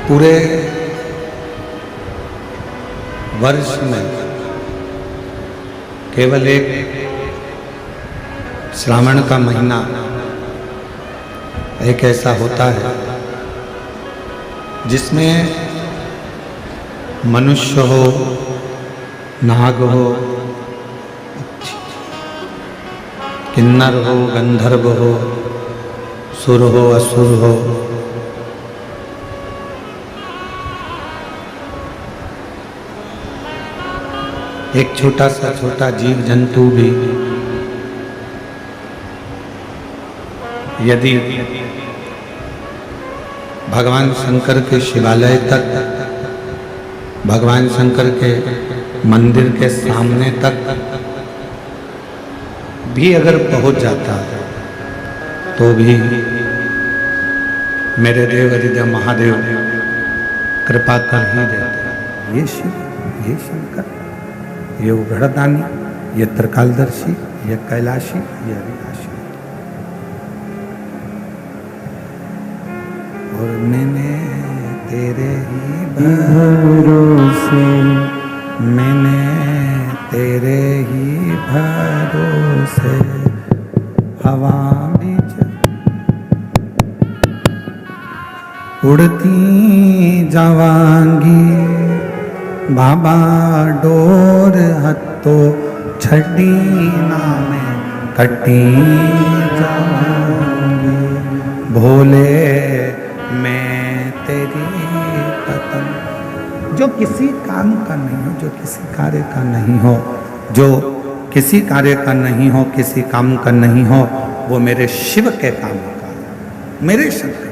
पूरे वर्ष में केवल एक श्रावण का महीना एक ऐसा होता है जिसमें मनुष्य हो, नाग हो, किन्नर हो, गंधर्व हो, सुर हो, असुर हो, एक छोटा जीव जंतु भी यदि भगवान शंकर के शिवालय तक, भगवान शंकर के मंदिर के सामने तक भी अगर पहुंच जाता तो भी मेरे देव अधिदेव महादेव कृपा कर ही देते। ये शिव, ये शंकर, ये उघड़दानी, ये त्रिकालदर्शी, ये कैलाशी, ये अविनाशी। और मैंने तेरे ही भरोसे, मैंने तेरे ही भरोसे हवा भी उड़ती जावांगी, बाबा डोर हत्तो छड़ी नामे कटी जावांगी, भोले मैं तेरी पतंग। जो किसी काम का नहीं हो, जो किसी कार्य का नहीं हो, जो किसी कार्य का नहीं हो, किसी काम का नहीं हो, वो मेरे शिव के काम का, मेरे शंकर।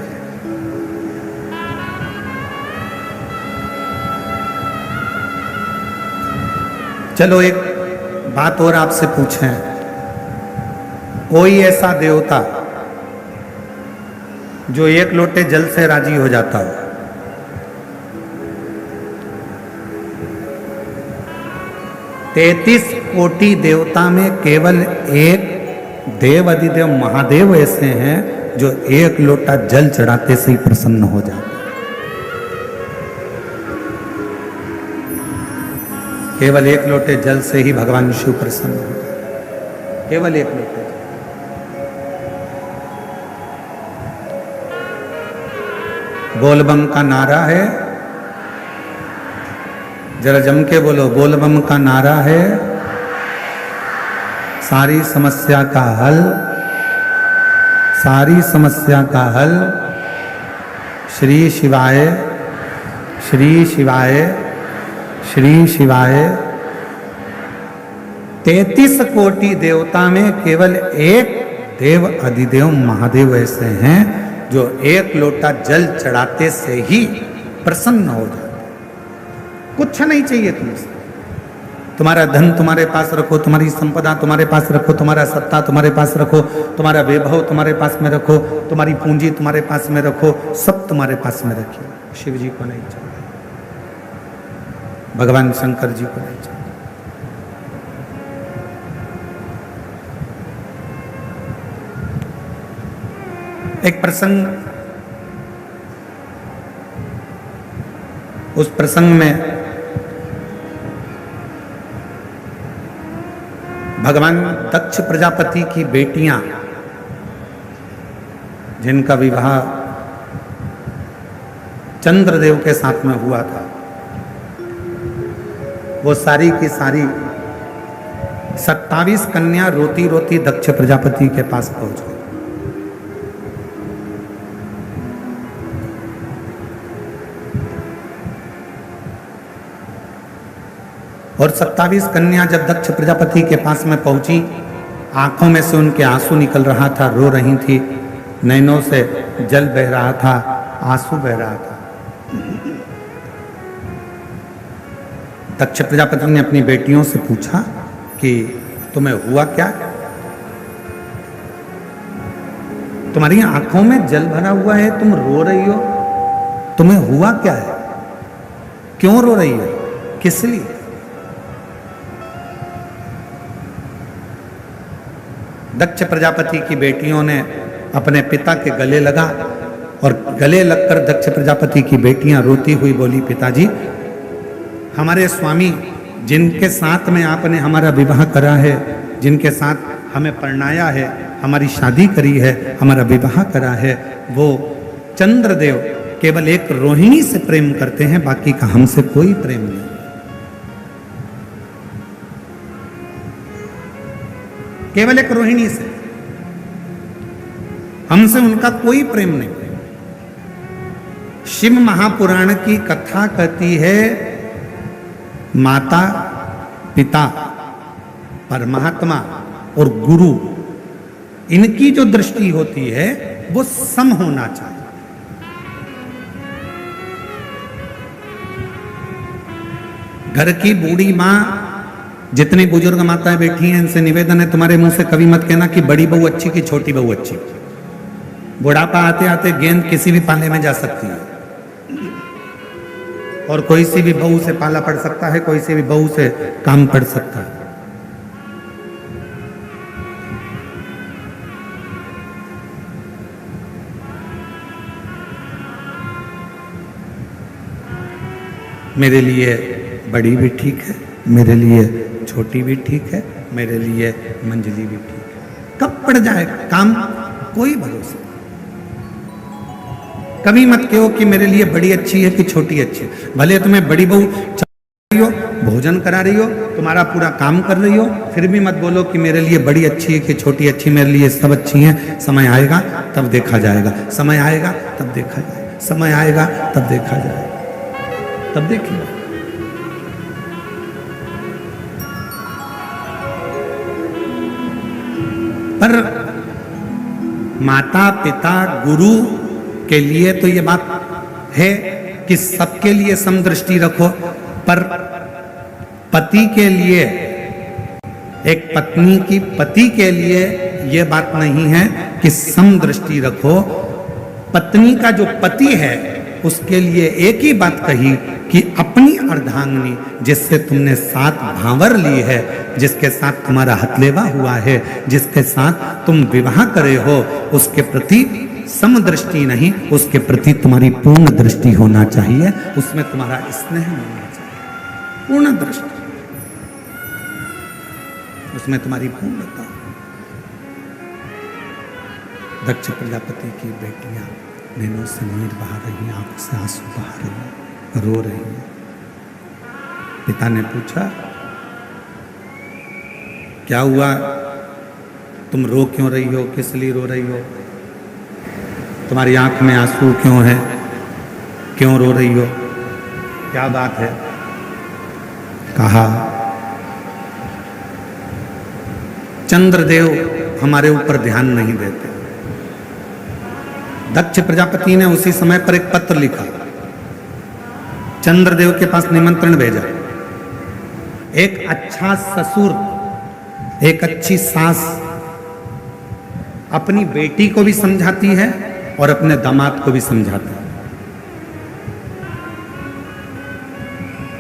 चलो एक बात और आपसे पूछें, कोई ऐसा देवता जो एक लोटे जल से राजी हो जाता हो? तैतीस कोटि देवता में केवल एक देव अधिदेव महादेव ऐसे हैं जो एक लोटा जल चढ़ाते से ही प्रसन्न हो जाते। केवल एक लोटे जल से ही भगवान शिव प्रसन्न हो जाते, केवल एक लोटे। बोलबम का नारा है, जरा जम के बोलो, बोलबम का नारा है सारी समस्या का हल, सारी समस्या का हल श्री शिवाय, श्री शिवाय, श्री शिवाय। 33 कोटि देवता में केवल एक देव अधिदेव महादेव ऐसे हैं जो एक लोटा जल चढ़ाते से ही प्रसन्न हो जाते। कुछ नहीं चाहिए तुमसे, तुम्हारा धन तुम्हारे पास रखो, तुम्हारी संपदा तुम्हारे पास रखो, तुम्हारा सत्ता तुम्हारे पास रखो, तुम्हारा वैभव तुम्हारे पास में रखो, तुम्हारी पूंजी तुम्हारे पास में रखो, सब तुम्हारे पास में रखिए, शिव जी को नहीं चाहिए, भगवान शंकर जी को नहीं चाहिए। एक प्रसंग, उस प्रसंग में भगवान दक्ष प्रजापति की बेटियां, जिनका विवाह चंद्रदेव के साथ में हुआ था, वो सारी की सारी 27 कन्या रोती रोती दक्ष प्रजापति के पास पहुंच गई। और 27 कन्या जब दक्ष प्रजापति के पास में पहुंची, आंखों में से उनके आंसू निकल रहा था, रो रही थी, नैनों से जल बह रहा था, आंसू बह रहा था। दक्ष प्रजापति ने अपनी बेटियों से पूछा कि तुम्हें हुआ क्या, तुम्हारी आंखों में जल भरा हुआ है, तुम रो रही हो, तुम्हें हुआ क्या है, क्यों रो रही हो, किस लिए? दक्ष प्रजापति की बेटियों ने अपने पिता के गले लगा और गले लगकर दक्ष प्रजापति की बेटियां रोती हुई बोली, पिताजी हमारे स्वामी जिनके साथ में आपने हमारा विवाह करा है, जिनके साथ हमें परणाया है, हमारी शादी करी है, हमारा विवाह करा है, वो चंद्रदेव केवल एक रोहिणी से प्रेम करते हैं, बाकी का हमसे कोई प्रेम नहीं। केवल एक रोहिणी से, हमसे उनका कोई प्रेम नहीं। शिव महापुराण की कथा कहती है माता पिता परमात्मा और गुरु, इनकी जो दृष्टि होती है वो सम होना चाहिए। घर की बूढ़ी माँ, जितनी बुजुर्ग माताएं बैठी हैं, इनसे निवेदन है तुम्हारे मुंह से कभी मत कहना कि बड़ी बहू अच्छी कि छोटी बहू अच्छी। बुढ़ापा आते आते गेंद किसी भी पाले में जा सकती है और कोई सी भी बहू से पाला पड़ सकता है, कोई सी भी बहू से काम पड़ सकता है। मेरे लिए बड़ी भी ठीक है, मेरे लिए छोटी भी ठीक है, मेरे लिए मंजली भी ठीक है। कब पड़ जाए काम कोई भरोसा। कभी मत कहो कि मेरे लिए बड़ी अच्छी है कि छोटी अच्छी है। भले तुम्हें बड़ी बहू रही हो, भोजन करा रही हो, तुम्हारा पूरा काम कर रही हो, फिर भी मत बोलो कि मेरे लिए बड़ी अच्छी है कि छोटी अच्छी। मेरे लिए सब अच्छी हैं। समय आएगा तब देखा जाएगा, समय आएगा तब देखा जाएगा, समय आएगा तब देखा जाएगा, तब देखिए। पर माता पिता गुरु के लिए तो ये बात है कि सबके लिए समदृष्टि रखो, पर पति के लिए, एक पत्नी की पति के लिए ये बात नहीं है कि समदृष्टि रखो। पत्नी का जो पति है उसके लिए एक ही बात कही कि अपनी अर्धांगिनी जिससे तुमने साथ भांवर ली है, जिसके साथ तुम्हारा हथलेवा हुआ है, जिसके साथ तुम विवाह करे हो, उसके प्रति समदृष्टि नहीं, उसके प्रति तुम्हारी पूर्ण दृष्टि होना चाहिए, उसमें तुम्हारा स्नेह होना चाहिए, पूर्ण दृष्टि, उसमें तुम्हारी पूर्णता। दक्ष प्रजापति की बेटियां नैनों से नीर बहा रही हैं, आंखों से आंसू बहा रही हैं, रो रही हैं। पिता ने पूछा, क्या हुआ, तुम रो क्यों रही हो, किस लिए रो रही हो, तुम्हारी आंख में आंसू क्यों है, क्यों रो रही हो, क्या बात है। कहा, चंद्रदेव हमारे ऊपर ध्यान नहीं देते। दक्ष प्रजापति ने उसी समय पर एक पत्र लिखा, चंद्रदेव के पास निमंत्रण भेजा। एक अच्छा ससुर, एक अच्छी सास अपनी बेटी को भी समझाती है और अपने दामाद को भी समझाती है।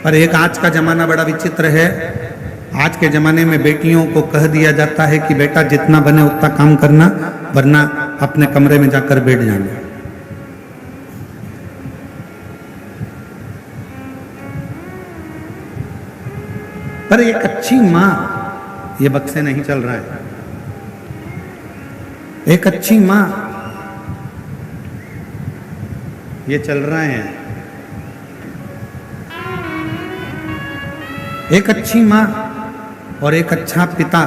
पर एक आज का जमाना बड़ा विचित्र है। आज के जमाने में बेटियों को कह दिया जाता है कि बेटा जितना बने उतना काम करना, वरना अपने कमरे में जाकर बैठ जाना। पर एक अच्छी मां, ये बक्से नहीं चल रहा है, एक अच्छी मां ये चल रहे हैं। एक अच्छी मां और एक अच्छा पिता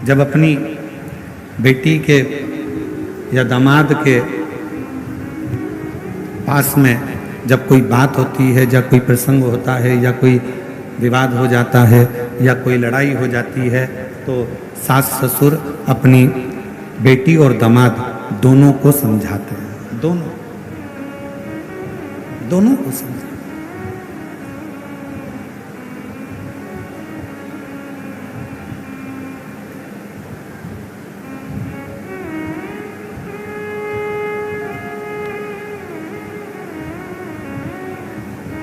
जब अपनी बेटी के या दामाद के पास में जब कोई बात होती है, या कोई प्रसंग होता है, या कोई विवाद हो जाता है, या कोई लड़ाई हो जाती है, तो सास ससुर अपनी बेटी और दामाद दोनों को समझाते हैं, दोनों को समझाते हैं।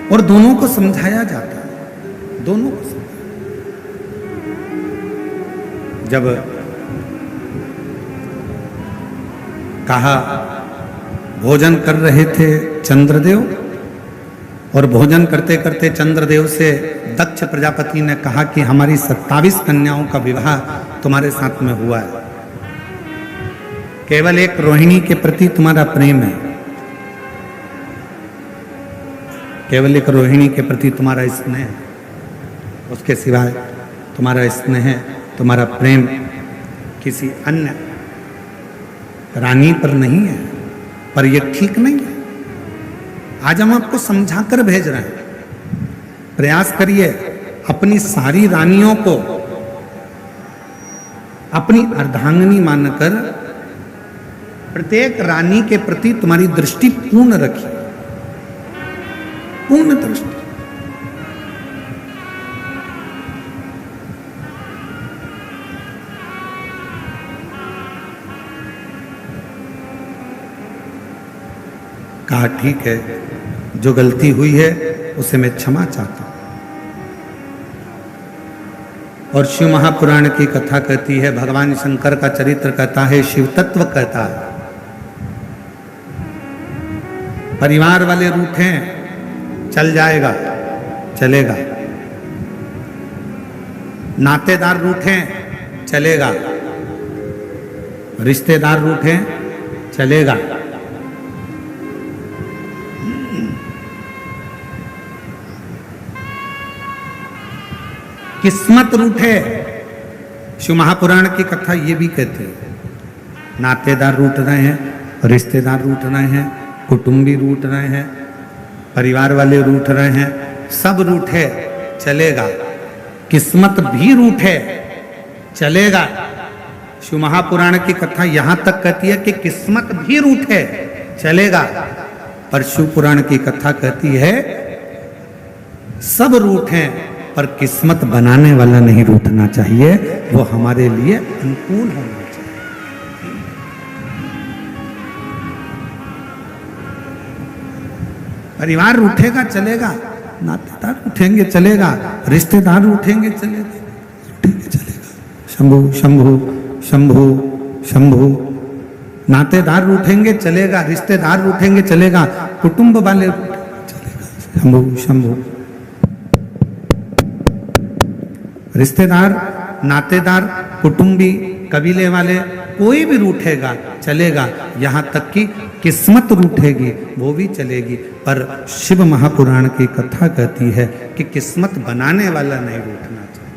और दोनों को समझाया जाता है, दोनों को समझाया। जब कहा भोजन कर रहे थे चंद्रदेव, और भोजन करते करते चंद्रदेव से दक्ष प्रजापति ने कहा कि हमारी 27 कन्याओं का विवाह तुम्हारे साथ में हुआ है, केवल एक रोहिणी के प्रति तुम्हारा प्रेम है, केवल एक रोहिणी के प्रति तुम्हारा स्नेह है, उसके सिवाय तुम्हारा स्नेह, तुम्हारा प्रेम किसी अन्य रानी पर नहीं है। पर यह ठीक नहीं है। आज हम आपको समझाकर भेज रहे हैं, प्रयास करिए अपनी सारी रानियों को अपनी अर्धांगिनी मानकर प्रत्येक रानी के प्रति तुम्हारी दृष्टि पूर्ण रखिए, पूर्ण दृष्टि। कहा ठीक है, जो गलती हुई है उसे मैं क्षमा चाहता हूं। और शिव महापुराण की कथा कहती है, भगवान शंकर का चरित्र कहता है, शिव तत्व कहता है, परिवार वाले रूठे चल जाएगा चलेगा, नातेदार रूठे चलेगा, रिश्तेदार रूठे चलेगा, किस्मत रूठे। शिव महापुराण की कथा ये भी कहते हैं, नातेदार रूठ रहे हैं, रिश्तेदार रूठ रहे हैं, कुटुंबी रूठ रहे हैं, परिवार वाले रूठ रहे हैं, सब रूठे चलेगा, किस्मत भी रूठे चलेगा। शिव महापुराण की कथा यहां तक कहती है कि किस्मत भी रूठे चलेगा, पर शिव पुराण की कथा कहती है सब रूठे पर किस्मत बनाने वाला नहीं रूठना चाहिए, वो हमारे लिए अनुकूल होना चाहिए। परिवार रूठेगा चलेगा, नातेदार उठेंगे चलेगा, रिश्तेदार उठेंगे चलेगा, उठेंगे चलेगा, शंभु शंभु शंभु शंभु, नातेदार उठेंगे चलेगा, रिश्तेदार उठेंगे चलेगा, कुटुंब वाले चलेगा, शंभु शंभु। रिश्तेदार, नातेदार, कुटुंबी, कबीले वाले कोई भी रूठेगा चलेगा, यहाँ तक कि किस्मत रूठेगी वो भी चलेगी। पर शिव महापुराण की कथा कहती है कि किस्मत बनाने वाला नहीं रूठना चाहिए।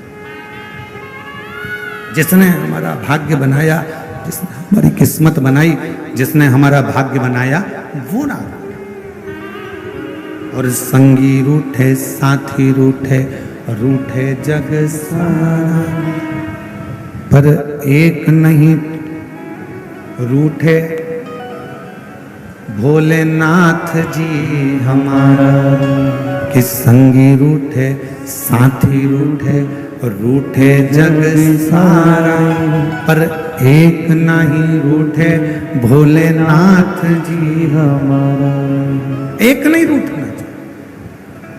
जिसने हमारा भाग्य बनाया, जिसने हमारी किस्मत बनाई, जिसने हमारा भाग्य बनाया वो ना। और संगी रूठे, साथी रूठे, रूठे जग सारा, पर एक नहीं रूठे भोलेनाथ जी हमारा। कि संगी रूठे, साथी रूठे, रूठे जग सारा, पर एक नहीं रूठे भोलेनाथ जी हमारा। एक नहीं रूठना।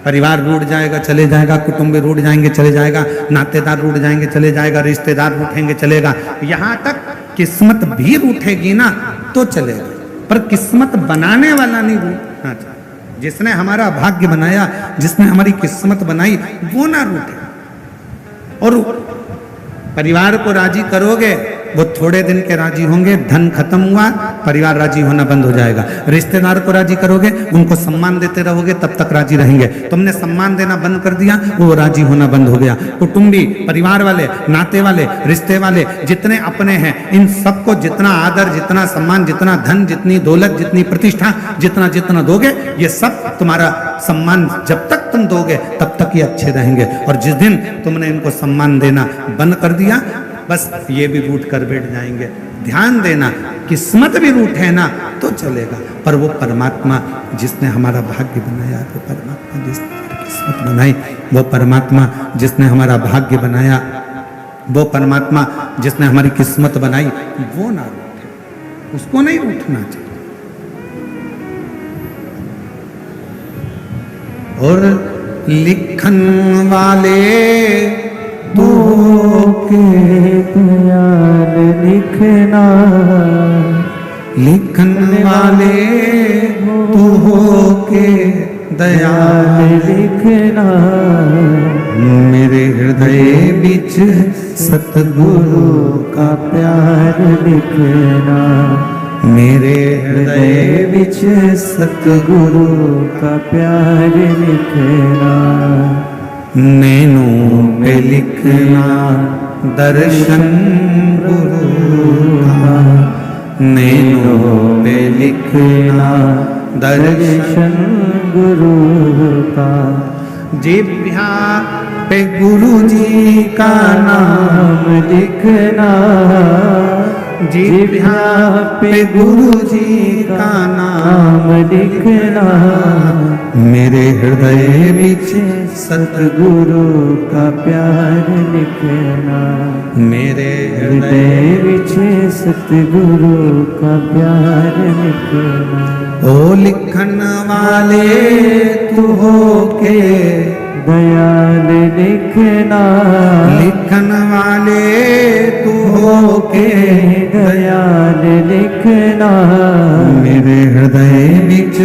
परिवार रूठ जाएगा चले जाएगा, कुटुंबी रूठ जाएंगे चले जाएगा, नातेदार रूठ जाएंगे चले जाएगा, रिश्तेदार रूठेंगे चलेगा, यहाँ तक किस्मत भी रूठेगी ना तो चलेगा, पर किस्मत बनाने वाला नहीं रूठना चाहिए। जिसने हमारा भाग्य बनाया, जिसने हमारी किस्मत बनाई वो ना रूठे। और परिवार को राजी करोगे वो थोड़े दिन के राजी होंगे, धन खत्म हुआ परिवार राजी होना बंद हो जाएगा। रिश्तेदार को राजी करोगे, उनको सम्मान देते रहोगे तब तक राजी रहेंगे। तुमने सम्मान देना बंद कर दिया, वो राजी होना बंद हो गया। कुटुंबी, परिवार वाले, नाते वाले, रिश्ते वाले जितने अपने हैं, इन सबको जितना आदर, जितना सम्मान, जितना धन, जितनी दौलत, जितनी प्रतिष्ठा, जितना जितना दोगे, ये सब तुम्हारा सम्मान जब तक तुम दोगे तब तक ये अच्छे रहेंगे। और जिस दिन तुमने इनको सम्मान देना बंद कर दिया, बस ये भी रूठ कर बैठ जाएंगे। ध्यान देना, किस्मत भी रूठे ना तो चलेगा, पर वो परमात्मा जिसने हमारा भाग्य बनाया, वो परमात्मा जिसने हमारी किस्मत बनाई, वो परमात्मा जिसने हमारा भाग्य बनाया, वो परमात्मा जिसने हमारी किस्मत बनाई, वो ना रूठे, उसको नहीं रूठना चाहिए। और लिखन वाले तो के दयाल लिखना, लिखन वाले तू हो के दयाल लिखना मेरे हृदय बिच सतगुरु का प्यार लिखना मेरे हृदय बिच सतगुरु का प्यार लिखना नैनों पे लिखना दर्शन गुरु का नैनों पे लिखना दर्शन गुरु का जिह्वा पे गुरु जी का नाम लिखना जिह्वा पे गुरु जी का नाम लिखना मेरे हृदय बिच सतगुरु का प्यार लिखना मेरे हृदय विच सतगुरु का प्यार लिखना ओ लिखन वाले तू हो के दयाल लिखना लिखन वाले तू हो के दयाल लिखना मेरे हृदय बिच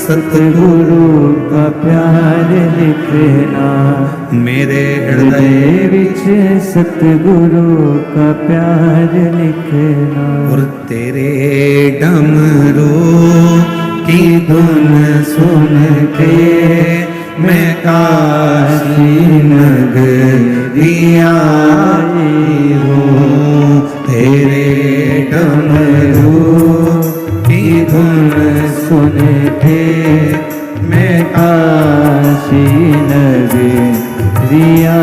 सतगुरु का प्यार लिखना मेरे हृदय हृदय विच सतगुरु का प्यार लिखना और तेरे डमरू की धुन सुन के मैं काशी नगरिया आई हूँ तेरे डमरू की धुन सुन के मैं काशी नगरिया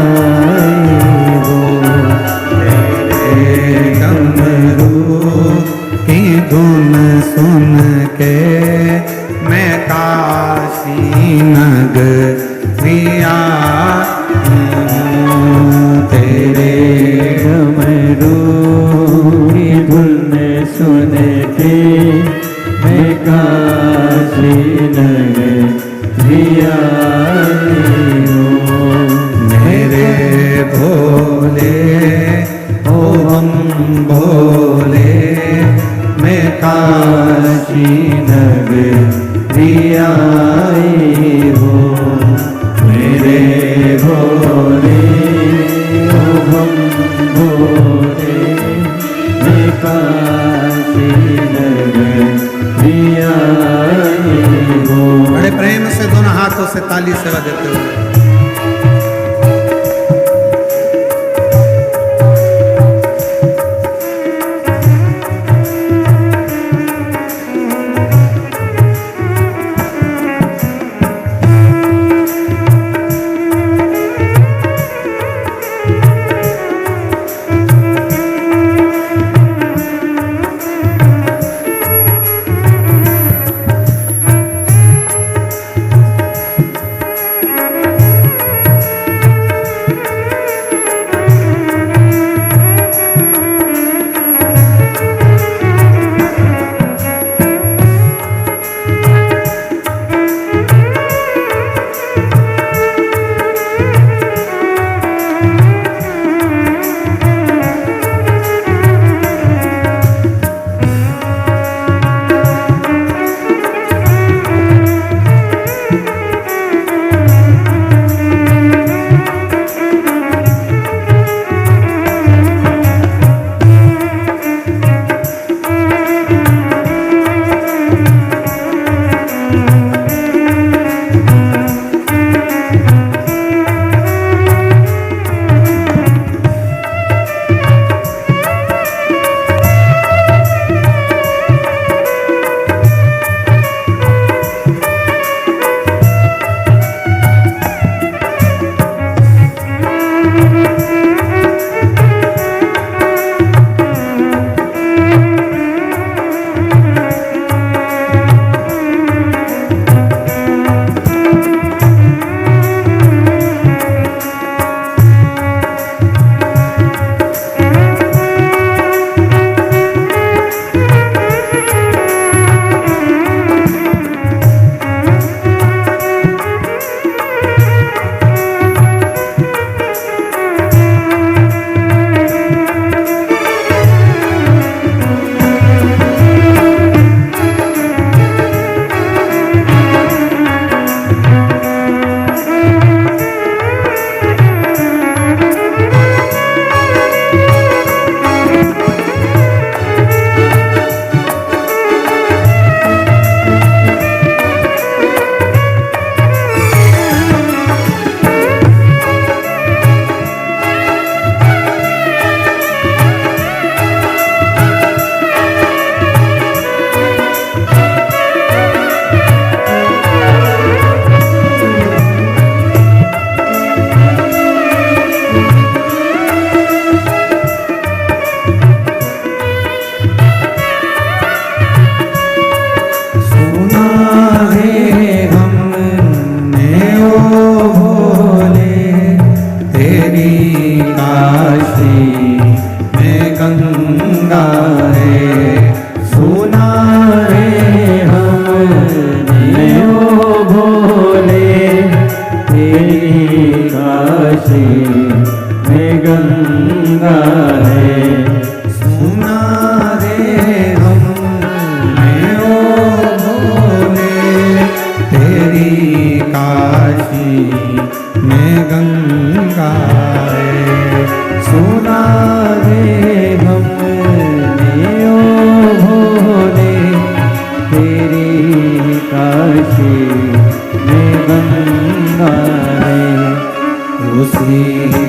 आई हूँ तेरे डमरू की धुन सुन के मैं काशी नगरिया तेरे डमरू की धुन सुन के मैं काशी नगरिया आई हूँ मेरे भोले ओ हम भोले मैं काशी नगरिया आई हूँ मेरे भोले ओ हम भोले मैं काशी नगरिया आई हूँ बड़े प्रेम से दोनों हाथों से ताली सेवा देते हुए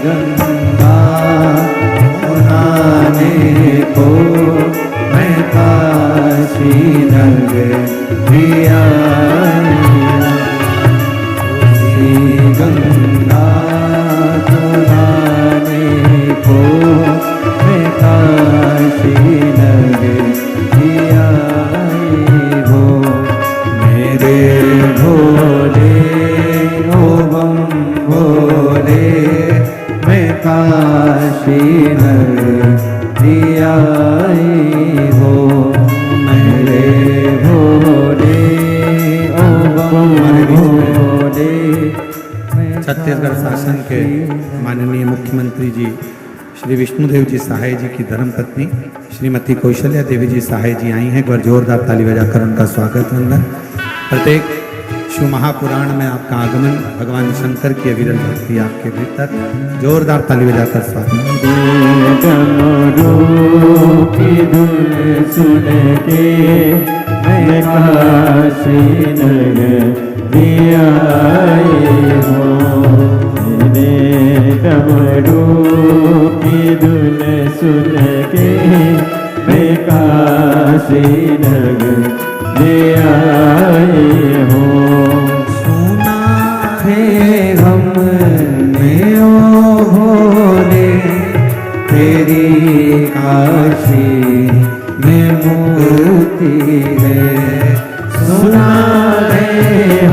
गंगा नहाने को मैं काशी नगरी आई गंगा नहाने को मैं काशी नगरी आई हो मेरे भोले ओ बम भोले मैं काशी नगरी आई हो मेरे भोले ओ बम भोले। छत्तीसगढ़ शासन के माननीय मुख्यमंत्री जी श्री विष्णुदेव जी सहाय जी की धर्मपत्नी श्रीमती कौशल्या देवी जी सहाय जी आई हैं। एक बार जोरदार ताली बजाकर उनका स्वागत वंदन। प्रत्येक शिव महापुराण में आपका आगमन भगवान शंकर की अविरल भक्ति आपके भीतर, जोरदार ताली बजाकर स्वागत। डमरू की धुन सुन के मैं काशी नगरी आई हो मेरे डमरू की धुन सुन के मैं काशी नगरी आई हो सुना है हमने ओ भोले तेरी काशी में मुक्ति है सुना है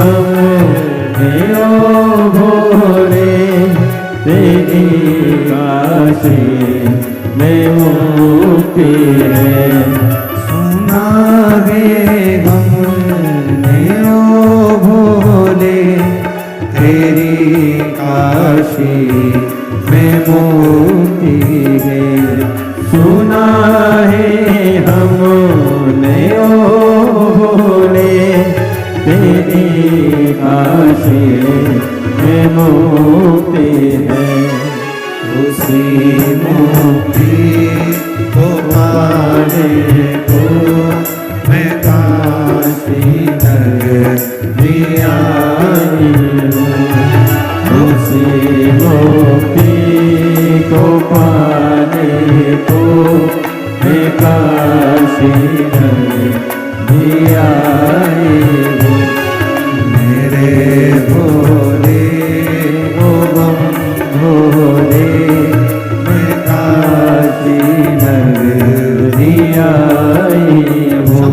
हमने ओ भोले तेरी काशी में मुक्ति है सुना है हमने ओ भोले तेरी काशी में मुक्ति है सुना है हमने ओ भोले तेरी काशी में मुक्ति है उसी मुक्ति को पाने को मैं काशी नगरी आई हूँ उसी मुक्ति को पाने को मैं काशी नगरी आई हूँ मेरे भोले ओ बम भोले मैं काशी नगरी आई हूँ।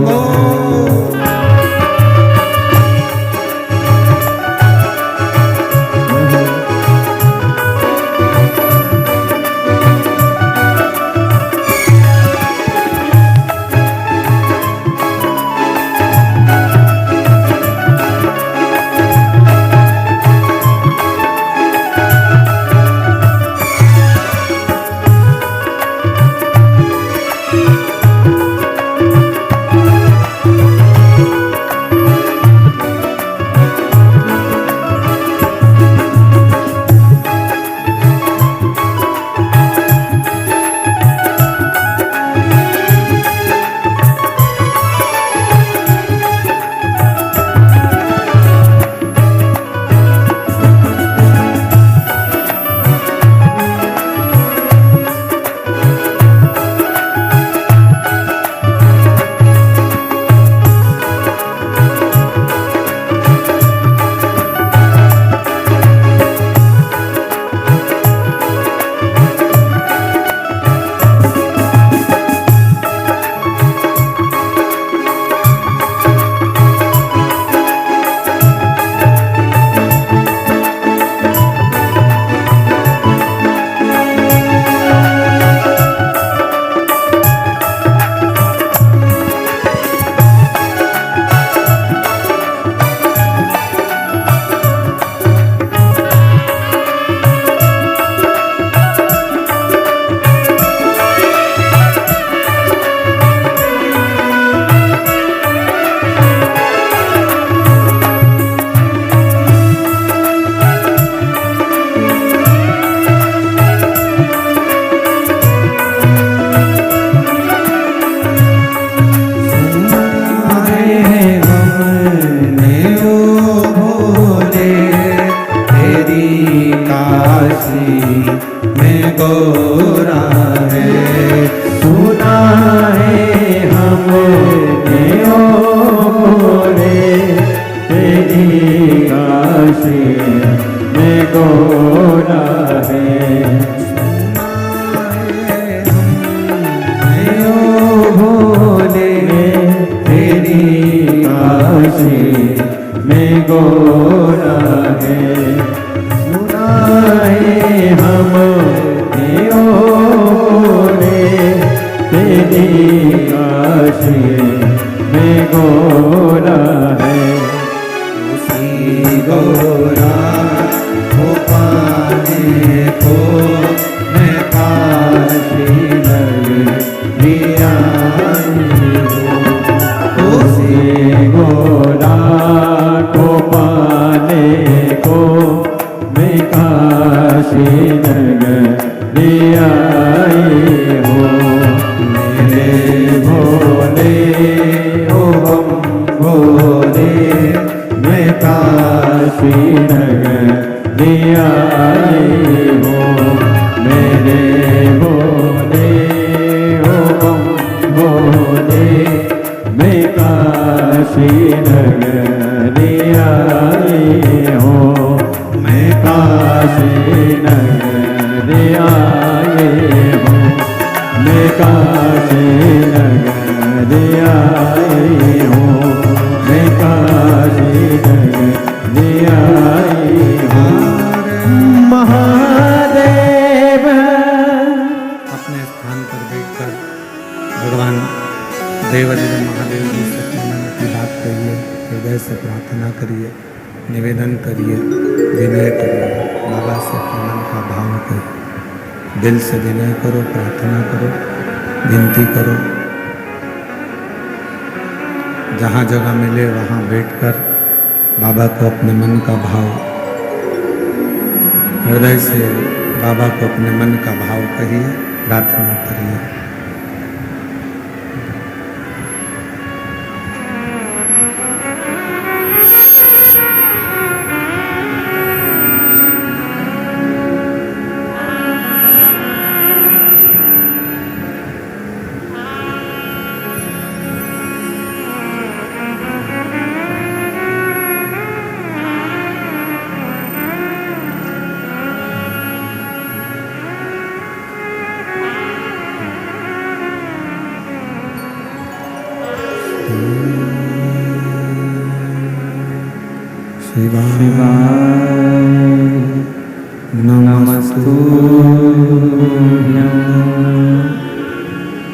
गोरा है ओ भोले तेरी काशी में गोरा है सुना है हमने ओ रे तेरी काशी में गोरा है उसी गोरा को पाने को मैं काशी लिया उसी गोरा को पाने को मैं काशी लिया हो मेरे भोले ओ भोले मैं काशी लिया हो मेरे भोले ओ भोले मैं काशी लिया हो मैं काशी लिया हो मैं काशी लिया हो मैं काशी लिया हो महादेव अपने स्थान पर बैठकर भगवान देवाधिदेव महादेव जी से अपने मन की बात करिए, हृदय से प्रार्थना करिए, निवेदन करिए, विनय करिए, बाबा से अपने मन का भाव करिए, दिल से विनय करो, प्रार्थना करो, विनती करो। जहाँ जगह मिले वहाँ बैठकर बाबा को अपने मन का भाव, हृदय से बाबा को अपने मन का भाव कहिए, प्रार्थना करिए। शिवाय नमस्तुभ्यं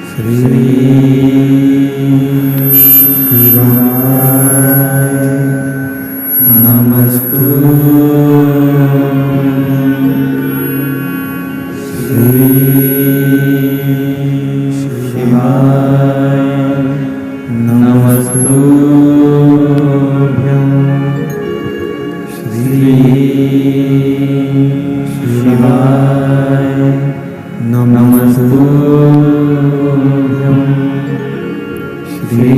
श्री शिवाय नमस्तुभ्यं श्री शिवाय नमस्तुभ्यं शिवाय नमस्तुभ्यं श्री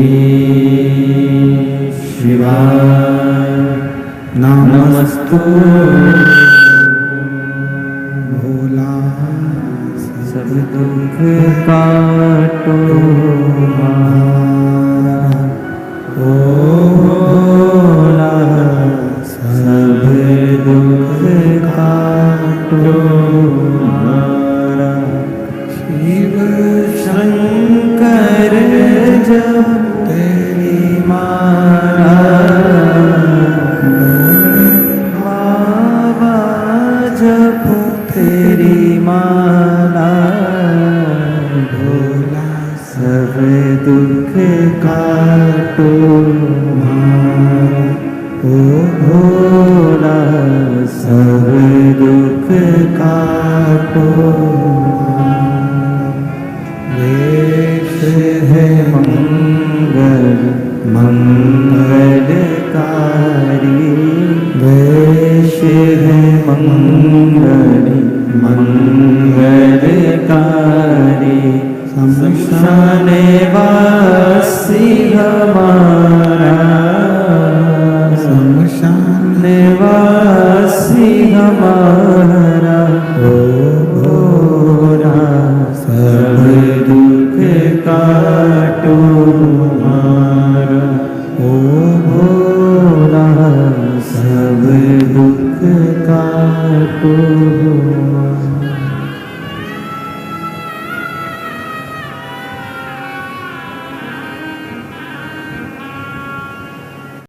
शिवाय नमस्तुभ्यं भोला सब दुख काटो हमारा ओ भोला सब दुख काटो हमारा शिव शंकर जब तेरी माला बाबा जब तेरी माला भोला सब दुख काटो हमारा ओ भोला सब दुख काटो।